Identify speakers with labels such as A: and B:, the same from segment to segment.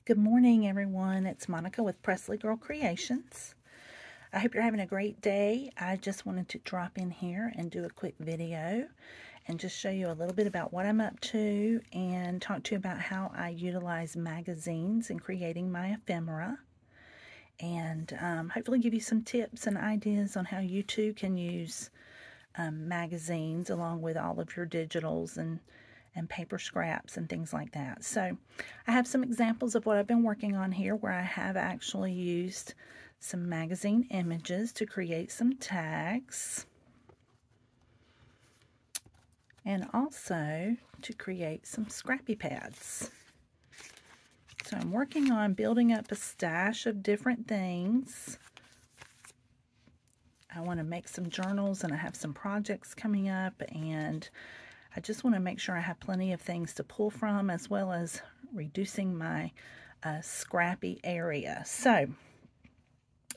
A: Good morning, everyone. It's Monica with Presley Girl Creations. I hope you're having a great day. I just wanted to drop in here and do a quick video and just show you a little bit about what I'm up to and talk to you about how I utilize magazines in creating my ephemera, and hopefully give you some tips and ideas on how you too can use magazines along with all of your digitals and paper scraps and things like that. So I have some examples of what I've been working on here where I have actually used some magazine images to create some tags and also to create some scrappy pads. So I'm working on building up a stash of different things. I want to make some journals and I have some projects coming up, and I just want to make sure I have plenty of things to pull from, as well as reducing my scrappy area. So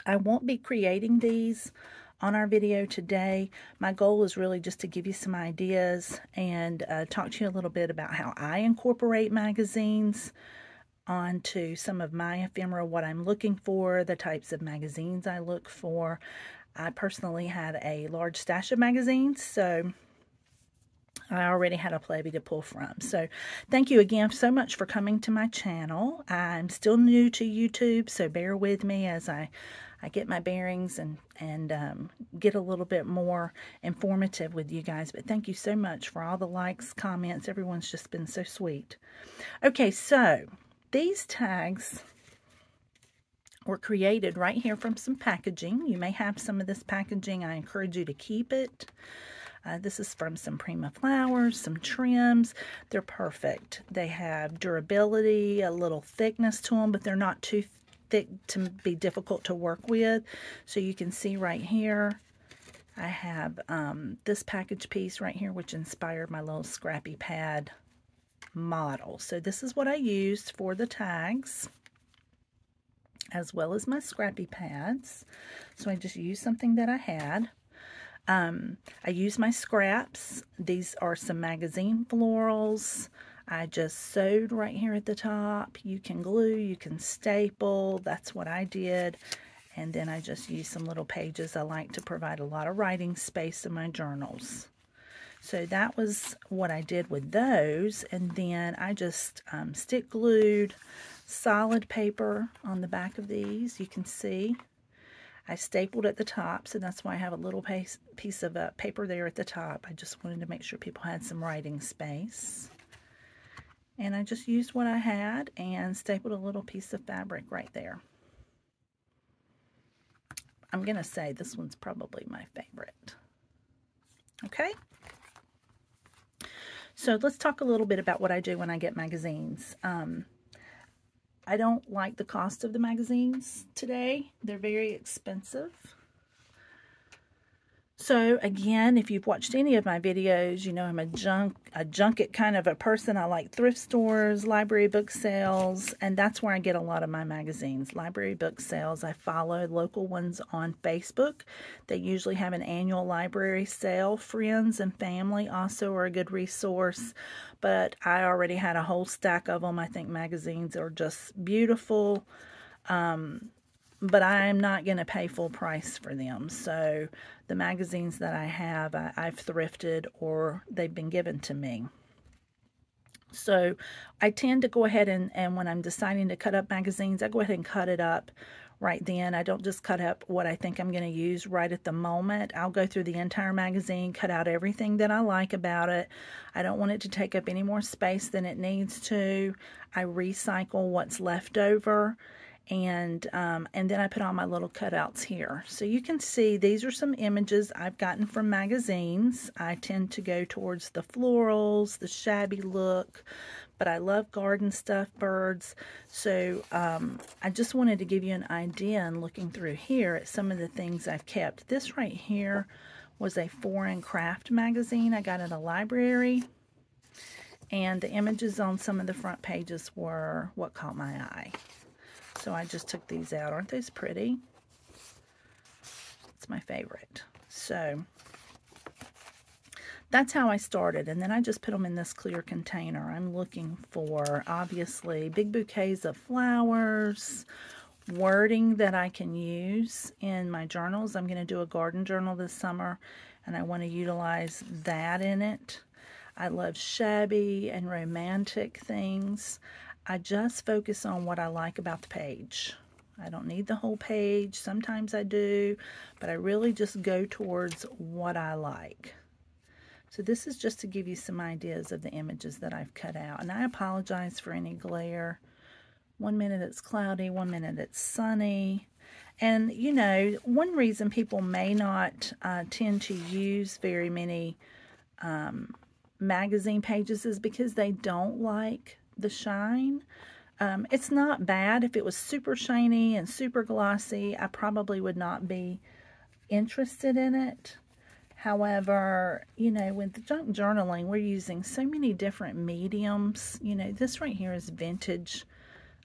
A: I won't be creating these on our video today. My goal is really just to give you some ideas and talk to you a little bit about how I incorporate magazines onto some of my ephemera, what I'm looking for, the types of magazines I look for. I personally had a large stash of magazines, so I already had a plenty to pull from. So thank you again so much for coming to my channel. I'm still new to YouTube, so bear with me as I get my bearings and get a little bit more informative with you guys. But thank you so much for all the likes, comments. Everyone's just been so sweet. Okay, so these tags were created right here from some packaging. You may have some of this packaging. I encourage you to keep it. This is from some Prima flowers, some trims. They're perfect. They have durability, a little thickness to them, but they're not too thick to be difficult to work with. So you can see right here, I have this package piece right here, which inspired my little scrappy pad model. So this is what I used for the tags, as well as my scrappy pads. So I just used something that I had. I use my scraps. These are some magazine florals. I just sewed right here at the top. You can glue, you can staple. That's what I did. And then I just used some little pages. I like to provide a lot of writing space in my journals. So that was what I did with those. And then I just stick glued solid paper on the back of these. You can see I stapled at the top, so that's why I have a little piece of paper there at the top. I just wanted to make sure people had some writing space. And I just used what I had and stapled a little piece of fabric right there. I'm going to say this one's probably my favorite. Okay? So let's talk a little bit about what I do when I get magazines. I don't like the cost of the magazines today. They're very expensive. So again, if you've watched any of my videos, you know I'm a junket kind of a person. I like thrift stores, library book sales, and that's where I get a lot of my magazines. Library book sales. I follow local ones on Facebook. They usually have an annual library sale. Friends and family also are a good resource, but I already had a whole stack of them. I think magazines are just beautiful. But I'm not going to pay full price for them. So the magazines that I have, I've thrifted or they've been given to me. So I tend to go ahead and when I'm deciding to cut up magazines, I go ahead and cut it up right then. I don't just cut up what I think I'm going to use right at the moment. I'll go through the entire magazine, cut out everything that I like about it. I don't want it to take up any more space than it needs to. I recycle what's left over. And then I put on my little cutouts here. So you can see these are some images I've gotten from magazines. I tend to go towards the florals, the shabby look, but I love garden stuff, birds. So I just wanted to give you an idea, and looking through here at some of the things I've kept. This right here was a foreign craft magazine I got at a library. And the images on some of the front pages were what caught my eye. So I just took these out. Aren't those pretty? It's my favorite. So that's how I started. And then I just put them in this clear container. I'm looking for, obviously, big bouquets of flowers, wording that I can use in my journals. I'm going to do a garden journal this summer, and I want to utilize that in it. I love shabby and romantic things. I just focus on what I like about the page. I don't need the whole page. Sometimes I do, but I really just go towards what I like. So this is just to give you some ideas of the images that I've cut out. And I apologize for any glare. 1 minute it's cloudy, 1 minute it's sunny. And, you know, one reason people may not tend to use very many magazine pages is because they don't like the shine. It's not bad. If it was super shiny and super glossy, I probably would not be interested in it. However, you know, with the junk journaling, we're using so many different mediums. You know, this right here is vintage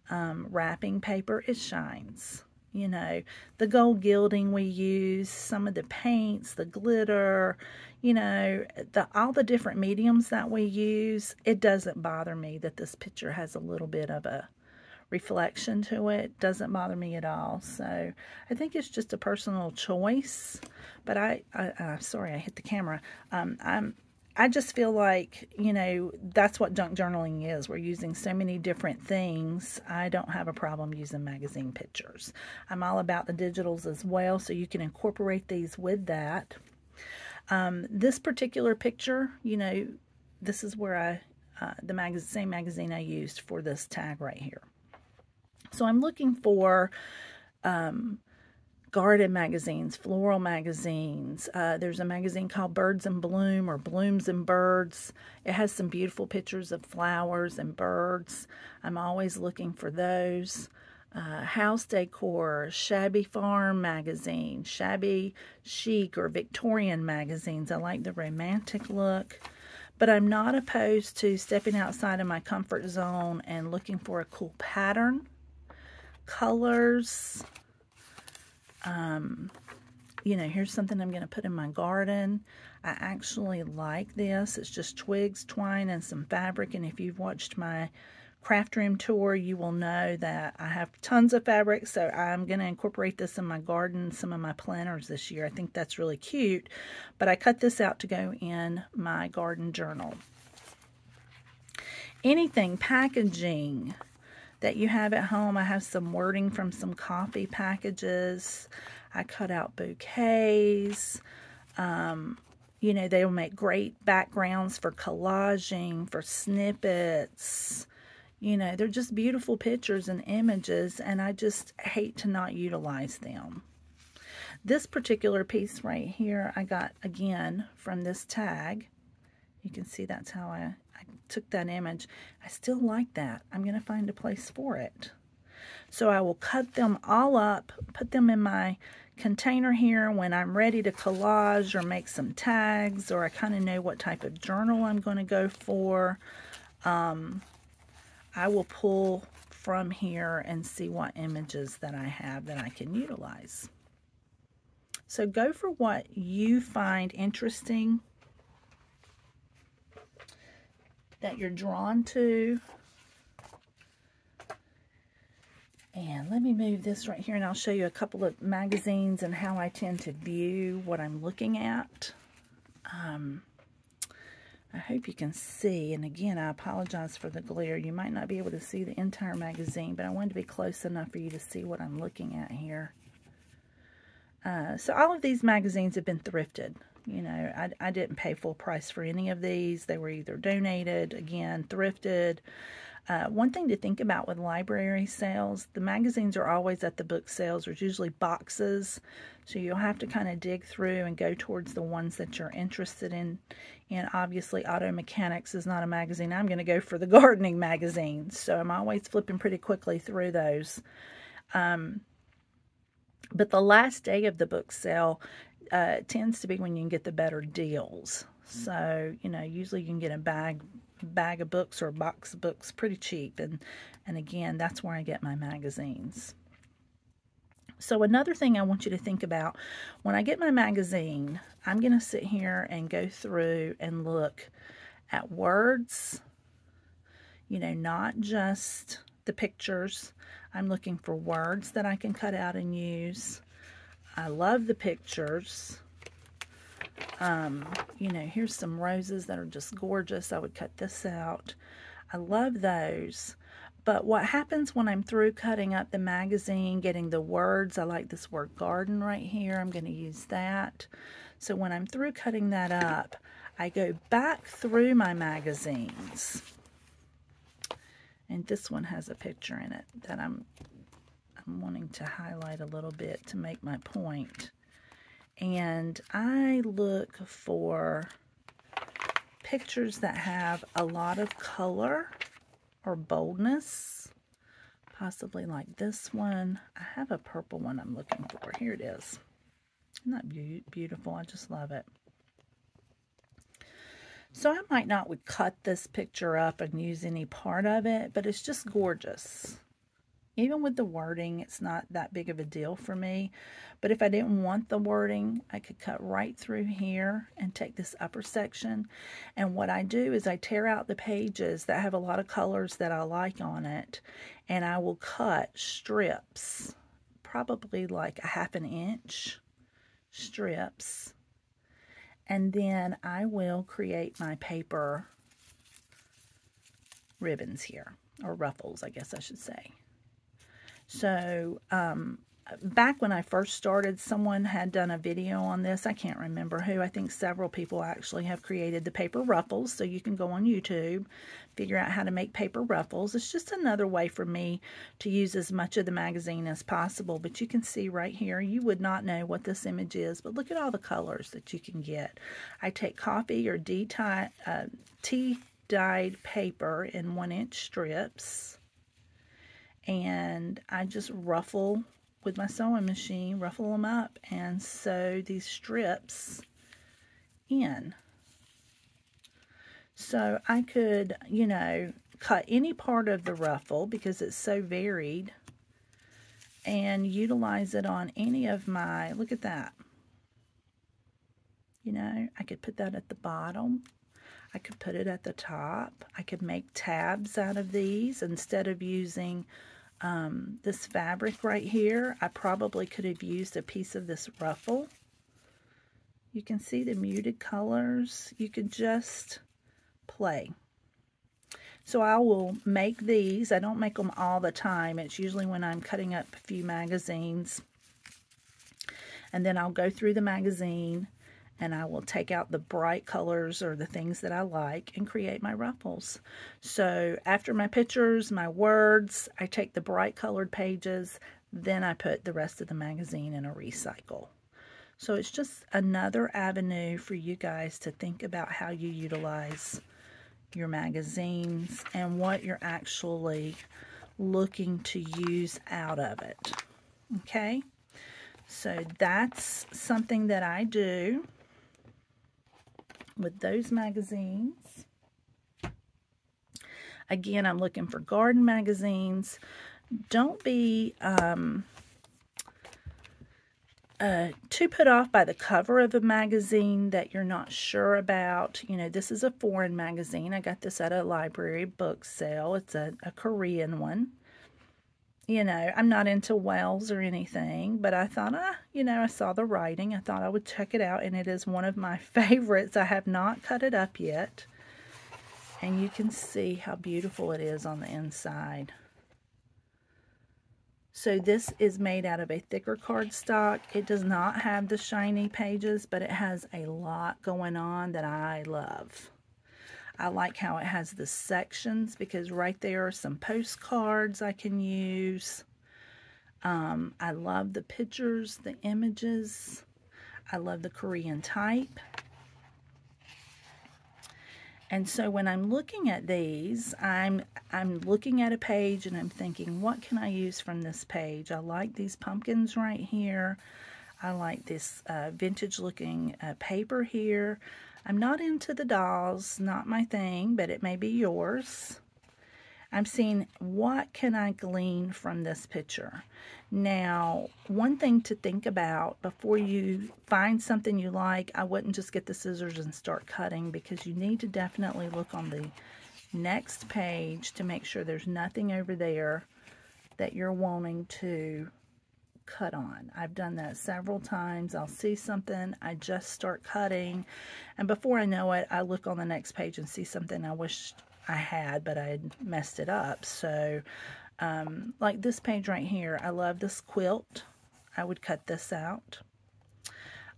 A: wrapping paper. It shines. You know, the gold gilding we use, some of the paints, the glitter, you know, all the different mediums that we use, it doesn't bother me that this picture has a little bit of a reflection to it. Doesn't bother me at all. So I think it's just a personal choice. But sorry, I hit the camera. I just feel like, you know, that's what junk journaling is. We're using so many different things. I don't have a problem using magazine pictures. I'm all about the digitals as well, so you can incorporate these with that. This particular picture, you know, this is where the same magazine I used for this tag right here. So I'm looking for garden magazines, floral magazines. There's a magazine called Birds in Bloom or Blooms and Birds. It has some beautiful pictures of flowers and birds. I'm always looking for those. House decor, Shabby Farm magazine, Shabby Chic or Victorian magazines. I like the romantic look. But I'm not opposed to stepping outside of my comfort zone and looking for a cool pattern, colors. You know, here's something I'm going to put in my garden. I actually like this. It's just twigs, twine, and some fabric. And if you've watched my craft room tour, you will know that I have tons of fabric. So I'm going to incorporate this in my garden, some of my planters this year. I think that's really cute. But I cut this out to go in my garden journal. Anything, packaging that you have at home. I have some wording from some coffee packages. I cut out bouquets. You know, they will make great backgrounds for collaging, for snippets. You know, they're just beautiful pictures and images, and I just hate to not utilize them. This particular piece right here, I got, again, from this tag. You can see that's how I took that image. I still like that. I'm going to find a place for it. So I will cut them all up, put them in my container here when I'm ready to collage or make some tags, or I kind of know what type of journal I'm going to go for. I will pull from here and see what images that I have that I can utilize. So go for what you find interesting, that you're drawn to. And let me move this right here, and I'll show you a couple of magazines and how I tend to view what I'm looking at. I hope you can see, and again, I apologize for the glare. You might not be able to see the entire magazine, but I wanted to be close enough for you to see what I'm looking at here. So all of these magazines have been thrifted. You know, I didn't pay full price for any of these. They were either donated, again, thrifted. One thing to think about with library sales, the magazines are always at the book sales. There's usually boxes, so you'll have to kind of dig through and go towards the ones that you're interested in. And obviously, Auto Mechanics is not a magazine. I'm going to go for the gardening magazines, so I'm always flipping pretty quickly through those. But the last day of the book sale tends to be when you can get the better deals. So, you know, usually you can get a bag of books or a box of books pretty cheap. And again, that's where I get my magazines. So another thing I want you to think about, when I get my magazine, I'm going to sit here and go through and look at words, you know, not just the pictures. I'm looking for words that I can cut out and use. I love the pictures. You know, here's some roses that are just gorgeous. I would cut this out. I love those. But what happens when I'm through cutting up the magazine, getting the words, I like this word garden right here. I'm going to use that. So when I'm through cutting that up, I go back through my magazines. And this one has a picture in it that I'm wanting to highlight a little bit to make my point. And I look for pictures that have a lot of color or boldness, possibly like this one. I have a purple one I'm looking for. Here it is. Isn't that beautiful? I just love it. So I might not would cut this picture up and use any part of it, but it's just gorgeous. Even with the wording, it's not that big of a deal for me. But if I didn't want the wording, I could cut right through here and take this upper section. And what I do is I tear out the pages that have a lot of colors that I like on it. And I will cut strips, probably like a 1/2 inch strips. And then I will create my paper ribbons here, or ruffles, I guess I should say. So, back when I first started, someone had done a video on this. I can't remember who. I think several people actually have created the paper ruffles. So you can go on YouTube, figure out how to make paper ruffles. It's just another way for me to use as much of the magazine as possible. But you can see right here, you would not know what this image is, but look at all the colors that you can get. I take coffee or tea-dyed paper in 1-inch strips. And I just ruffle with my sewing machine, ruffle them up and sew these strips in. So I could, you know, cut any part of the ruffle because it's so varied and utilize it on any of my, look at that. You know, I could put that at the bottom. I could put it at the top. I could make tabs out of these instead of using this fabric right here. I probably could have used a piece of this ruffle. You can see the muted colors. You could just play. So I will make these. I don't make them all the time. It's usually when I'm cutting up a few magazines. And then I'll go through the magazine and I will take out the bright colors or the things that I like and create my ruffles. So after my pictures, my words, I take the bright colored pages, then I put the rest of the magazine in a recycle. So it's just another avenue for you guys to think about how you utilize your magazines and what you're actually looking to use out of it. Okay? So that's something that I do with those magazines. Again, I'm looking for garden magazines. Don't be too put off by the cover of a magazine that you're not sure about. You know, this is a foreign magazine. I got this at a library book sale. It's a Korean one. You know, I'm not into whales or anything, but I thought, you know, I saw the writing. I thought I would check it out, and it is one of my favorites. I have not cut it up yet, and you can see how beautiful it is on the inside. So this is made out of a thicker cardstock. It does not have the shiny pages, but it has a lot going on that I love. I like how it has the sections because right there are some postcards I can use. I love the pictures, the images. I love the Korean type. And so when I'm looking at these, I'm looking at a page and I'm thinking, what can I use from this page? I like these pumpkins right here. I like this vintage looking paper here. I'm not into the dolls, not my thing, but it may be yours. I'm seeing, what can I glean from this picture? Now, one thing to think about before you find something you like, I wouldn't just get the scissors and start cutting, because you need to definitely look on the next page to make sure there's nothing over there that you're wanting to cut on. I've done that several times. I'll see something, I just start cutting, and before I know it, I look on the next page and see something I wish I had, but I had messed it up. So like this page right here, I love this quilt. I would cut this out.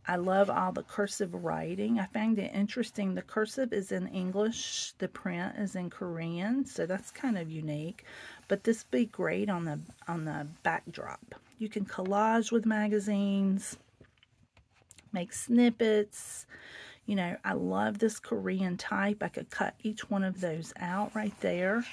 A: I love all the cursive writing. I found it interesting. The cursive is in English, the print is in Korean, so that's kind of unique. But this would be great on the backdrop. You can collage with magazines, make snippets. You know, I love this Korean type. I could cut each one of those out right there.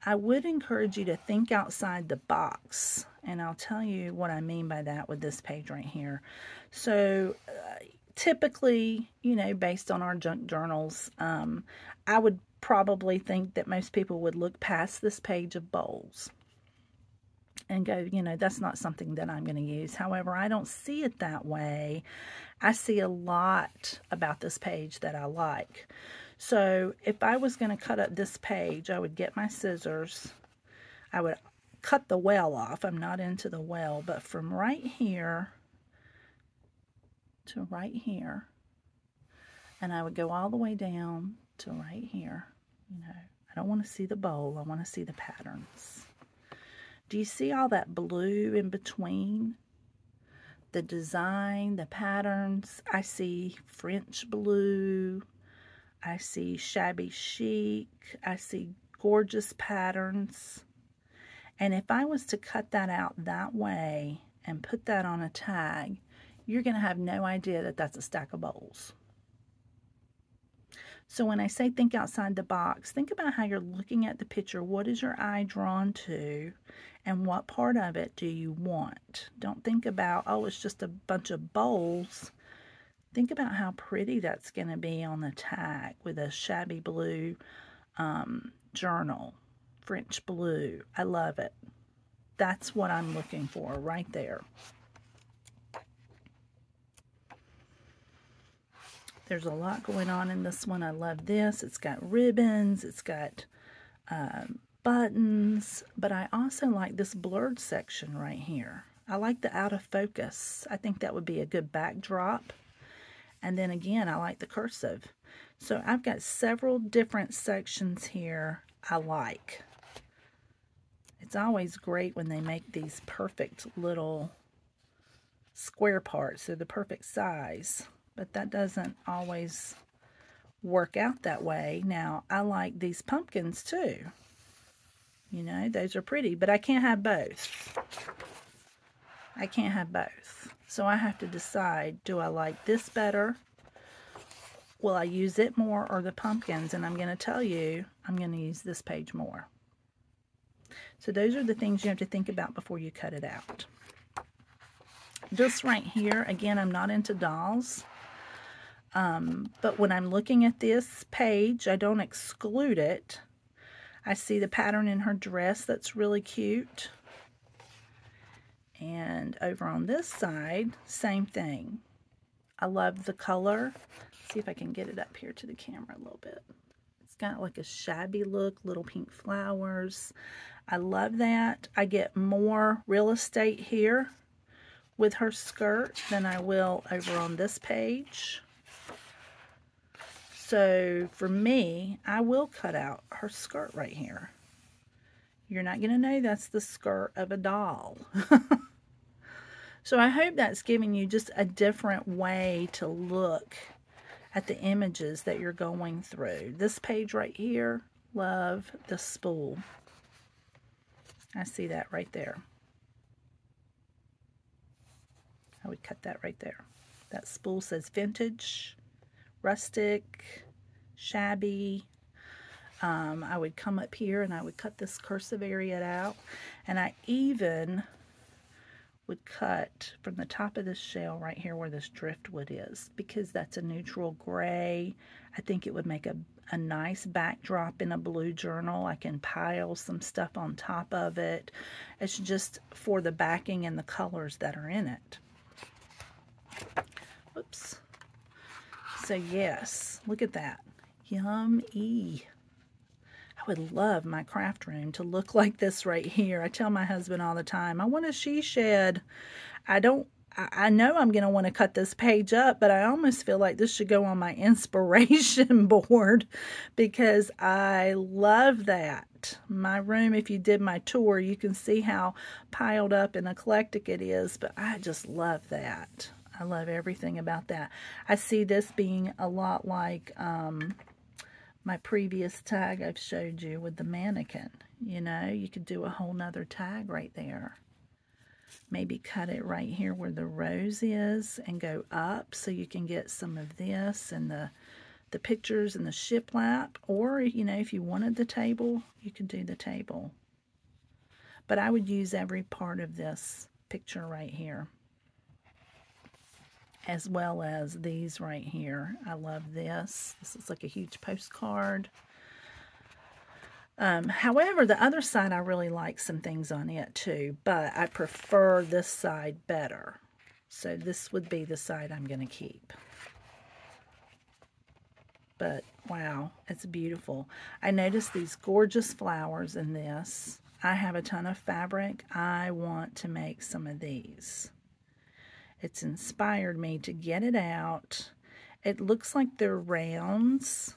A: I would encourage you to think outside the box, and I'll tell you what I mean by that with this page right here. So typically, you know, based on our junk journals, I would probably think that most people would look past this page of bowls and go, you know, that's not something that I'm going to use. However, I don't see it that way. I see a lot about this page that I like. So if I was going to cut up this page, I would get my scissors. I would cut the well off. I'm not into the well, but from right here to right here, and I would go all the way down to right here. You know, I don't want to see the bowl. I want to see the patterns. Do you see all that blue in between? The design, the patterns. I see French blue. I see shabby chic. I see gorgeous patterns. And if I was to cut that out that way and put that on a tag, you're going to have no idea that that's a stack of bowls. So when I say think outside the box, think about how you're looking at the picture. What is your eye drawn to, and what part of it do you want? Don't think about, oh, it's just a bunch of bowls. Think about how pretty that's going to be on the tag with a shabby blue journal. French blue. I love it. That's what I'm looking for right there. There's a lot going on in this one. I love this. It's got ribbons. It's got buttons. But I also like this blurred section right here. I like the out of focus. I think that would be a good backdrop. And then again, I like the cursive. So I've got several different sections here I like. It's always great when they make these perfect little square parts. They're the perfect size. But that doesn't always work out that way. Now, I like these pumpkins too. You know, those are pretty, but I can't have both. I can't have both. So I have to decide, do I like this better? Will I use it more, or the pumpkins? And I'm going to tell you, I'm going to use this page more. So those are the things you have to think about before you cut it out. This right here, again, I'm not into dolls. But when I'm looking at this page, I don't exclude it. I see the pattern in her dress that's really cute. And over on this side, same thing. I love the color. Let's see if I can get it up here to the camera a little bit. It's got like a shabby look, little pink flowers. I love that. I get more real estate here with her skirt than I will over on this page. So for me, I will cut out her skirt right here. You're not going to know that's the skirt of a doll. So I hope that's giving you just a different way to look at the images that you're going through. This page right here, love the spool. I see that right there. I would cut that right there. That spool says vintage, rustic, shabby. I would come up here and I would cut this cursive area out, and I even would cut from the top of this shell right here where this driftwood is, because that's a neutral gray. I think it would make a nice backdrop in a blue journal. I can pile some stuff on top of it. It's just for the backing and the colors that are in it. Oops. So yes, look at that. Yummy. I would love my craft room to look like this right here. I tell my husband all the time, I want a she shed. I know I'm going to want to cut this page up, but I almost feel like this should go on my inspiration board because I love that. My room, if you did my tour, you can see how piled up and eclectic it is, but I just love that. I love everything about that. I see this being a lot like my previous tag I've showed you with the mannequin. You know, you could do a whole nother tag right there. Maybe cut it right here where the rose is and go up so you can get some of this and the pictures and the shiplap. Or, you know, if you wanted the table, you could do the table. But I would use every part of this picture right here, as well as these right here. I love this. This is like a huge postcard. However, the other side, I really like some things on it too, but I prefer this side better. So this would be the side I'm going to keep. But wow, it's beautiful. I noticed these gorgeous flowers in this. I have a ton of fabric. I want to make some of these. It's inspired me to get it out. It looks like they're rounds,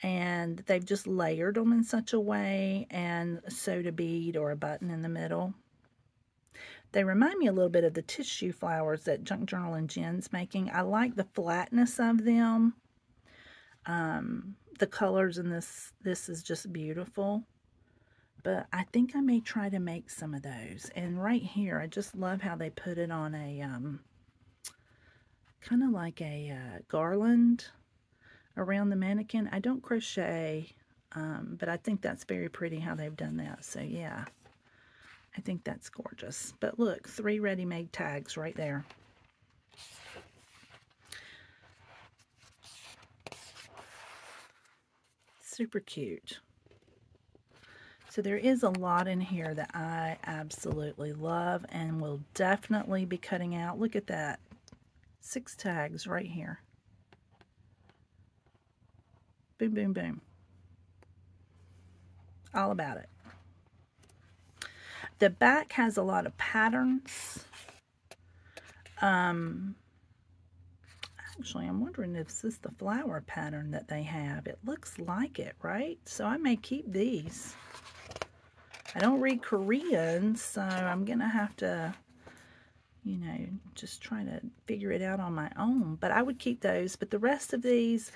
A: and they've just layered them in such a way and sewed a bead or a button in the middle. They remind me a little bit of the tissue flowers that Junk Journal and Jenn's making. I like the flatness of them. The colors in this is just beautiful. But I think I may try to make some of those. And right here, I just love how they put it on a, kind of like a garland around the mannequin. I don't crochet, but I think that's very pretty how they've done that. So yeah, I think that's gorgeous. But look, 3 ready-made tags right there. Super cute. So there is a lot in here that I absolutely love and will definitely be cutting out. Look at that. 6 tags right here. Boom, boom, boom. All about it. The back has a lot of patterns. Actually, I'm wondering if this is the flower pattern that they have. It looks like it, right? So I may keep these. I don't read Korean, so I'm going to have to, you know, just try to figure it out on my own. But I would keep those. But the rest of these,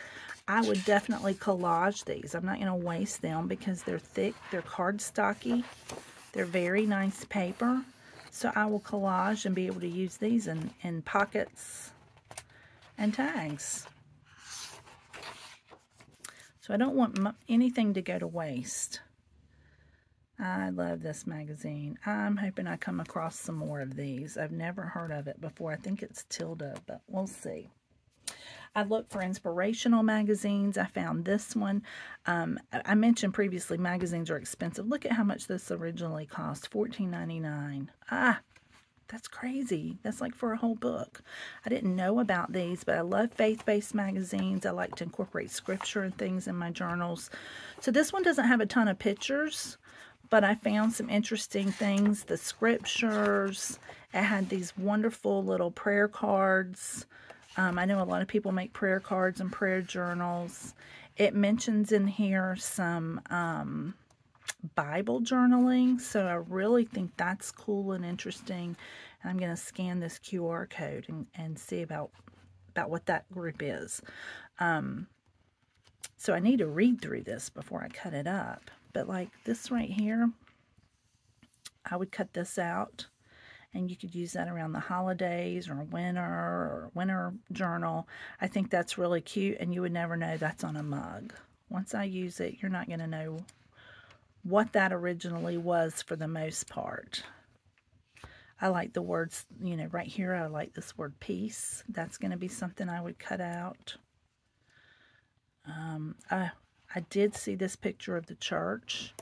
A: I would definitely collage these. I'm not going to waste them because they're thick. They're cardstocky. They're very nice paper. So I will collage and be able to use these in pockets and tags. So I don't want anything to go to waste. I love this magazine. I'm hoping I come across some more of these. I've never heard of it before. I think it's Tilda, but we'll see. I looked for inspirational magazines. I found this one. I mentioned previously magazines are expensive. Look at how much this originally cost, $14.99. Ah, that's crazy. That's like for a whole book. I didn't know about these, but I love faith-based magazines. I like to incorporate scripture and things in my journals. So this one doesn't have a ton of pictures, but I found some interesting things. The scriptures. It had these wonderful little prayer cards. I know a lot of people make prayer cards and prayer journals. It mentions in here some Bible journaling, so I really think that's cool and interesting. And I'm going to scan this QR code and see about what that group is. So I need to read through this before I cut it up. But like this right here, I would cut this out. And you could use that around the holidays or winter journal. I think that's really cute, and you would never know that's on a mug. Once I use it, you're not going to know what that originally was for the most part. I like the words, you know, right here, I like this word peace. That's going to be something I would cut out. I did see this picture of the church,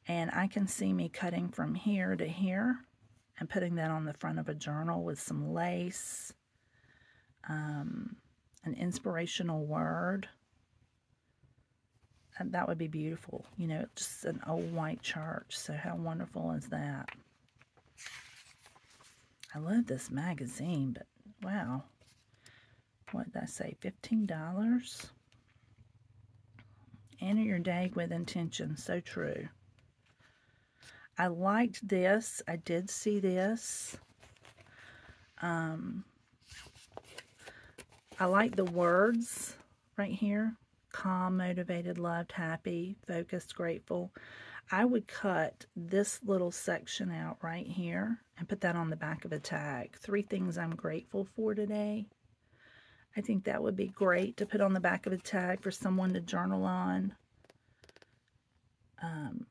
A: and I can see me cutting from here to here and putting that on the front of a journal with some lace, an inspirational word. And that would be beautiful. You know, just an old white church. So how wonderful is that? I love this magazine, but wow. What did I say? $15? Enter your day with intention. So true. I liked this. I did see this. I like the words right here. Calm, motivated, loved, happy, focused, grateful. I would cut this little section out right here and put that on the back of a tag. 3 things I'm grateful for today. I think that would be great to put on the back of a tag for someone to journal on. I'm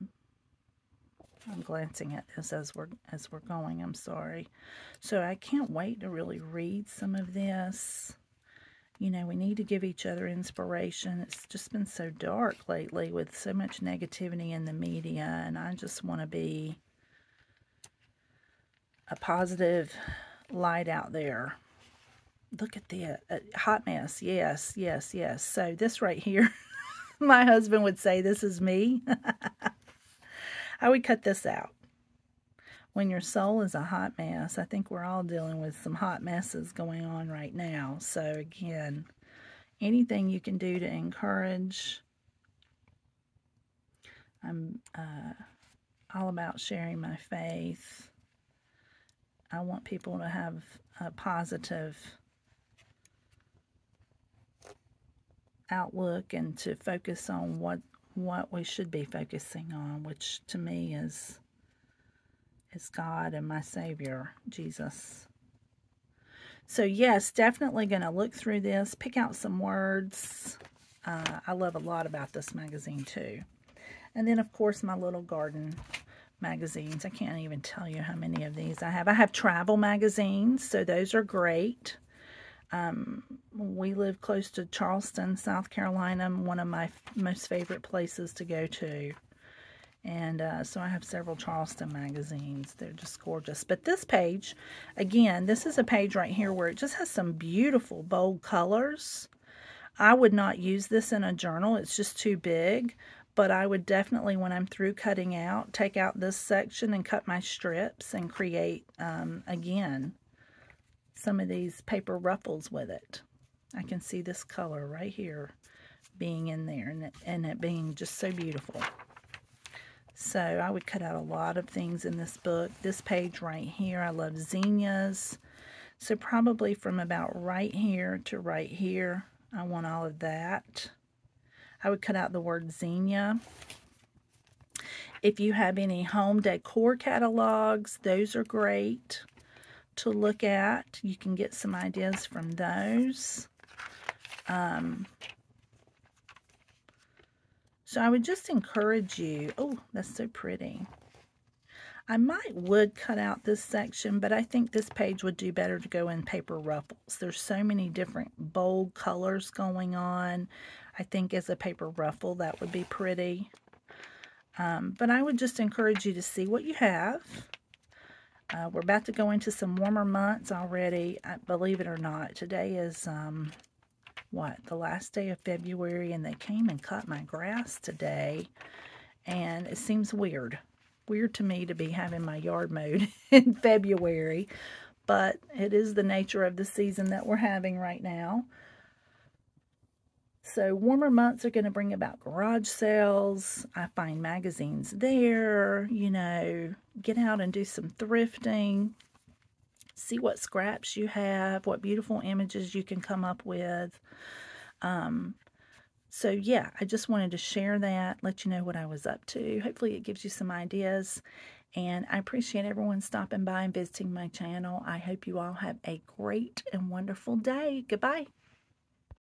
A: glancing at this as we're going. I'm sorry. So I can't wait to really read some of this. You know, we need to give each other inspiration. It's just been so dark lately with so much negativity in the media, and I just want to be a positive light out there. Look at the hot mess. Yes, yes, yes. So this right here, my husband would say this is me. I would cut this out. When your soul is a hot mess, I think we're all dealing with some hot messes going on right now. So again, anything you can do to encourage. I'm all about sharing my faith. I want people to have a positive outlook and to focus on what we should be focusing on, which to me is God and my Savior, Jesus. So yes, definitely going to look through this, pick out some words. I love a lot about this magazine too. And then, of course, my little garden magazines. I can't even tell you how many of these I have. I have travel magazines, so those are great. We live close to Charleston, South Carolina, one of my most favorite places to go to. And so I have several Charleston magazines. They're just gorgeous. But this page, again, this is a page right here where it just has some beautiful, bold colors. I would not use this in a journal. It's just too big. But I would definitely, when I'm through cutting out, take out this section and cut my strips and create, again, some of these paper ruffles with it. I can see this color right here being in there and it being just so beautiful. So I would cut out a lot of things in this book. This page right here, I love zinnias. So probably from about right here to right here, I want all of that. I would cut out the word zinnia. If you have any home decor catalogs, those are great to look at. You can get some ideas from those. So I would just encourage you. Oh, that's so pretty. I would cut out this section, but I think this page would do better to go in paper ruffles. There's so many different bold colors going on. I think as a paper ruffle, that would be pretty. But I would just encourage you to see what you have. We're about to go into some warmer months already. Believe it or not, today is, the last day of February, and they came and cut my grass today. And it seems weird to me to be having my yard mowed in February, but it is the nature of the season that we're having right now. So warmer months are going to bring about garage sales. I find magazines there, you know, get out and do some thrifting. See what scraps you have, what beautiful images you can come up with. So yeah, I just wanted to share that, let you know what I was up to. Hopefully it gives you some ideas. And I appreciate everyone stopping by and visiting my channel. I hope you all have a great and wonderful day. Goodbye.